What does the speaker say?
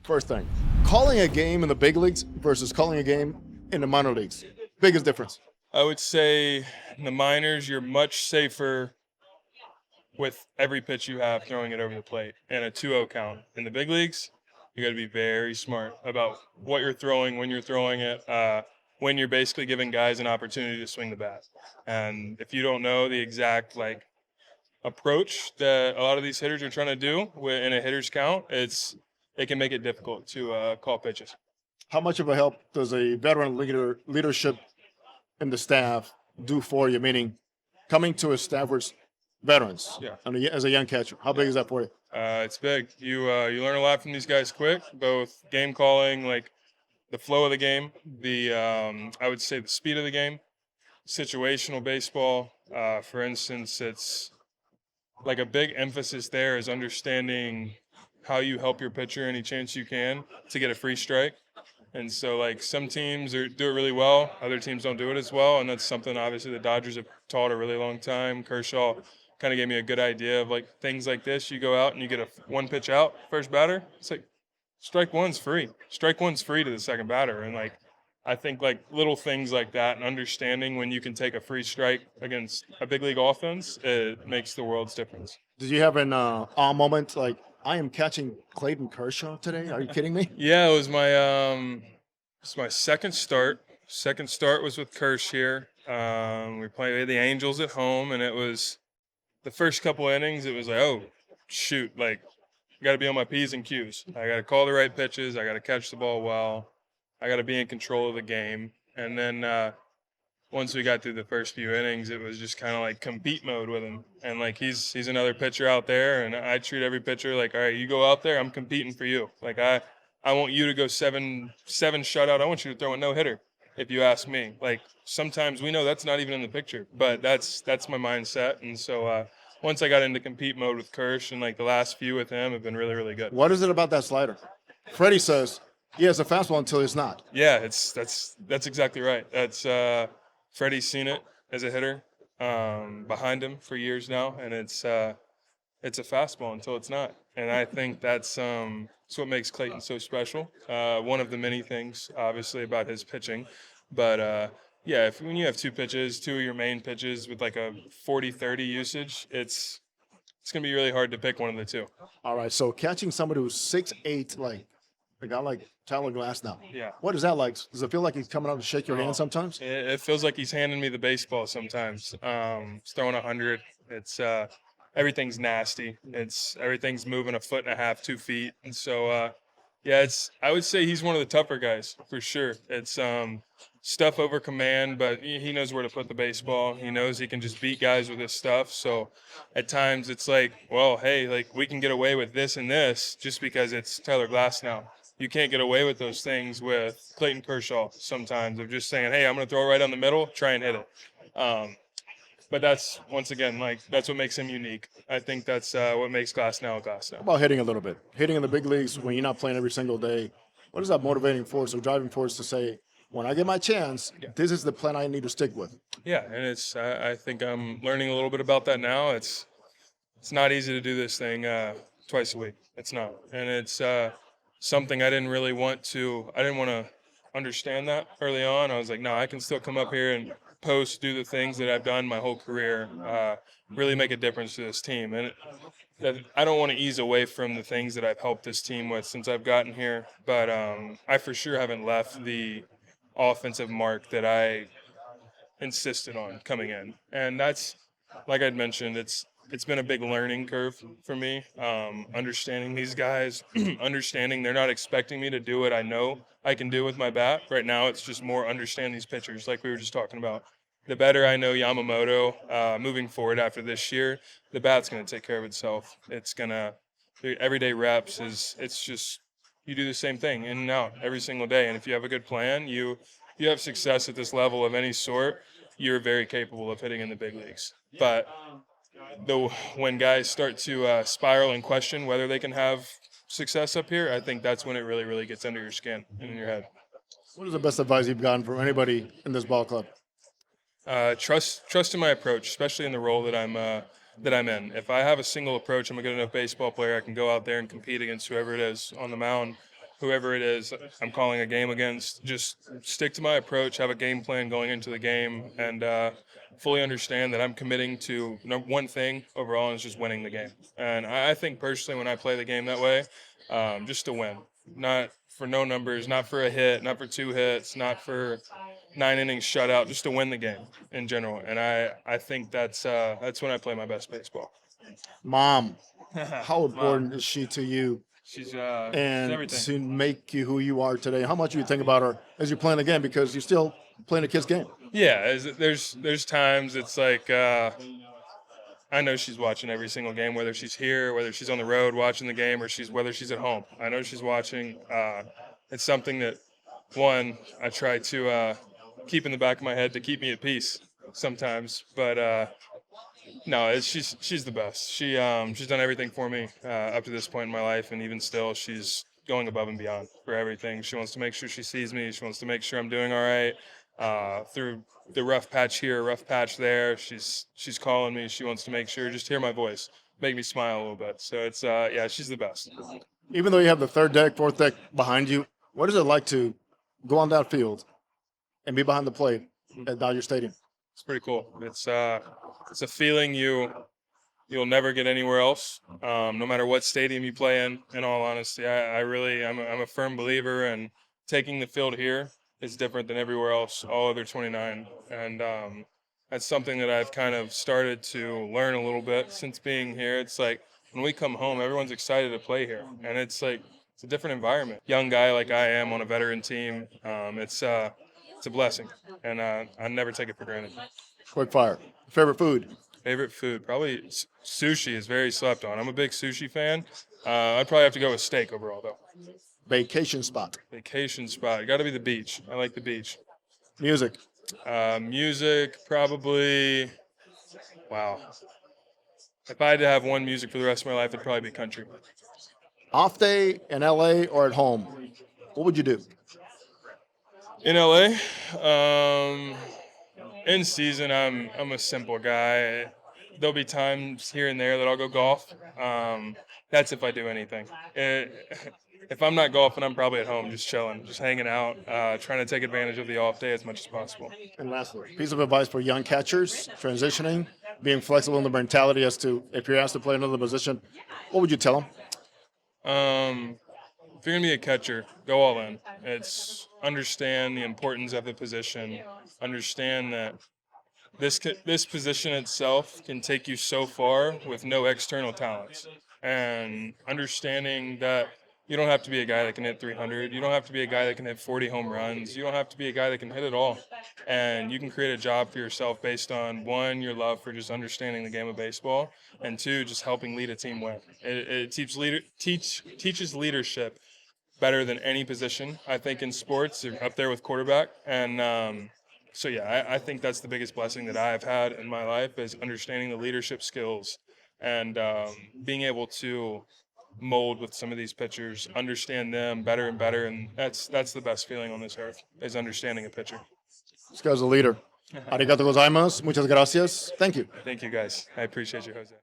First thing, calling a game in the big leagues versus calling a game in the minor leagues. Biggest difference. I would say in the minors, you're much safer with every pitch you have throwing it over the plate and a 2-0 count. In the big leagues, you got to be very smart about what you're throwing, when you're throwing it, when you're basically giving guys an opportunity to swing the bat. And if you don't know the exact approach that a lot of these hitters are trying to do in a hitter's count, it can make it difficult to call pitches. How much of a help does a veteran leadership in the staff do for you? Meaning, coming to a staff where it's veterans, Yeah. and as a young catcher, how big is that for you? It's big. You learn a lot from these guys quick, both game calling, like the flow of the game, I would say the speed of the game, situational baseball. For instance, it's like a big emphasis there is understanding how you help your pitcher any chance you can to get a free strike. And so, like, some teams do it really well, other teams don't do it as well, and that's something obviously the Dodgers have taught a really long time. Kershaw kind of gave me a good idea of like things like this. You go out and you get a one pitch out, first batter. It's like strike one's free. Strike one's free to the second batter, and like I think like little things like that and understanding when you can take a free strike against a big league offense, it makes the world's difference. Did you have an awe moment like I am catching Clayton Kershaw today? Are you kidding me? Yeah, it's my second start. Second start was with Kersh here. We played the Angels at home, and it was the first couple innings. It was like, oh shoot, like I got to be on my P's and Q's. I got to call the right pitches. I got to catch the ball well. I got to be in control of the game. And then once we got through the first few innings, it was just kind of like compete mode with him. And like he's another pitcher out there, and I treat every pitcher like, all right, you go out there, I'm competing for you. Like I want you to go seven shutout. I want you to throw a no hitter. If you ask me, like sometimes we know that's not even in the picture, but that's my mindset. And so once I got into compete mode with Kersh, and like the last few with him have been really, really good. What is it about that slider? Freddie says he has a fastball until it's not. Yeah, that's exactly right. That's Freddie's seen it as a hitter behind him for years now, and it's a fastball until it's not. And I think that's what makes Clayton so special. One of the many things, obviously, about his pitching. But, yeah, when you have two of your main pitches with like a 40-30 usage, it's going to be really hard to pick one of the two. All right, so catching somebody who's 6'8", like a guy like Tyler Glasnow. Yeah. What is that like? Does it feel like he's coming out to shake your hand sometimes? It feels like he's handing me the baseball sometimes. He's throwing 100. It's everything's nasty. Everything's moving a foot and a half, 2 feet. And so, yeah, I would say he's one of the tougher guys for sure. It's stuff over command, but he knows where to put the baseball. He knows he can just beat guys with his stuff. So at times it's like, well, hey, like we can get away with this and this just because it's Tyler Glasnow. You can't get away with those things with Clayton Kershaw sometimes of just saying, hey, I'm going to throw it right on the middle, try and hit it. But that's, once again, like that's what makes him unique. I think that's what makes Glasnow Glasnow. How about hitting a little bit? Hitting in the big leagues when you're not playing every single day. What is that motivating force or driving force to say, when I get my chance, this is the plan I need to stick with? Yeah, and I think I'm learning a little bit about that now. It's not easy to do this thing twice a week. It's not. And it's something I didn't want to understand that early on. I was like, no, I can still come up here and do the things that I've done my whole career, really make a difference to this team. And I don't want to ease away from the things that I've helped this team with since I've gotten here, but I for sure haven't left the offensive mark that I insisted on coming in. And that's, like I'd mentioned, it's been a big learning curve for me, understanding these guys, understanding they're not expecting me to do what I know I can do with my bat. Right now, it's just more understand these pitchers, like we were just talking about. The better I know Yamamoto moving forward after this year, the bat's going to take care of itself. It's going to – everyday reps it's just you do the same thing in and out every single day. And if you have a good plan, you have success at this level of any sort, you're very capable of hitting in the big leagues. But when guys start to spiral and question whether they can have success up here, I think that's when it really, really gets under your skin and in your head. What is the best advice you've gotten from anybody in this ball club? Trust in my approach, especially in the role that I'm in. If I have a single approach, I'm a good enough baseball player, I can go out there and compete against whoever it is on the mound. whoever it is I'm calling a game against, just stick to my approach, have a game plan going into the game, and fully understand that I'm committing to one thing overall, and it's just winning the game. And I think personally, when I play the game that way, just to win, not for no numbers, not for a hit, not for 2 hits, not for 9 innings shutout, just to win the game in general. And I think that's when I play my best baseball. Mom, how important is she to you She's and everything. to make you who you are today? How much do you think about her as you're playing the game, because you're still playing a kid's game? Yeah, there's times it's like I know she's watching every single game, whether she's here, whether she's on the road watching the game, or whether she's at home. I know she's watching. It's something that, one, I try to keep in the back of my head to keep me at peace sometimes. But no, she's the best. She's done everything for me up to this point in my life, and even still, she's going above and beyond for everything. She wants to make sure she sees me. She wants to make sure I'm doing all right. Through the rough patch here, rough patch there, she's calling me. She wants to make sure, just hear my voice, make me smile a little bit. So it's yeah, she's the best. Even though you have the third deck, fourth deck behind you, what is it like to go on that field and be behind the plate at Dodger Stadium? It's pretty cool. It's a feeling you'll never get anywhere else, no matter what stadium you play in. In all honesty, I'm a firm believer in taking the field here is different than everywhere else, all other 29. And that's something that I've kind of started to learn a little bit since being here. It's like when we come home, everyone's excited to play here. And it's like, it's a different environment. Young guy like I am on a veteran team, it's a blessing. And I never take it for granted. Quickfire. Favorite food? Favorite food? Probably sushi is very slept on. I'm a big sushi fan. I'd probably have to go with steak overall, though. Vacation spot? Vacation spot. Got to be the beach. I like the beach. Music? Music, probably, wow. If I had to have one music for the rest of my life, it'd probably be country. Off day in LA or at home? What would you do? In LA, in season, I'm a simple guy. There'll be times here and there that I'll go golf. That's if I do anything. If I'm not golfing, I'm probably at home just chilling, just hanging out, trying to take advantage of the off day as much as possible. And lastly, piece of advice for young catchers transitioning, being flexible in the mentality as to if you're asked to play another position, what would you tell them? If you're going to be a catcher, go all in. It's understand the importance of the position, understand that this position itself can take you so far with no external talents, and understanding that you don't have to be a guy that can hit 300. You don't have to be a guy that can hit 40 home runs. You don't have to be a guy that can hit it all. And you can create a job for yourself based on, one, your love for just understanding the game of baseball, and two, just helping lead a team win. It teaches leadership better than any position, I think, in sports. They're up there with quarterback. And so, yeah, I think that's the biggest blessing that I've had in my life, is understanding the leadership skills and being able to mold with some of these pitchers, understand them better and better, and that's the best feeling on this earth, is understanding a pitcher. This guy's a leader. Arigato gozaimasu. Muchas gracias. Thank you. Thank you, guys. I appreciate you, Jose.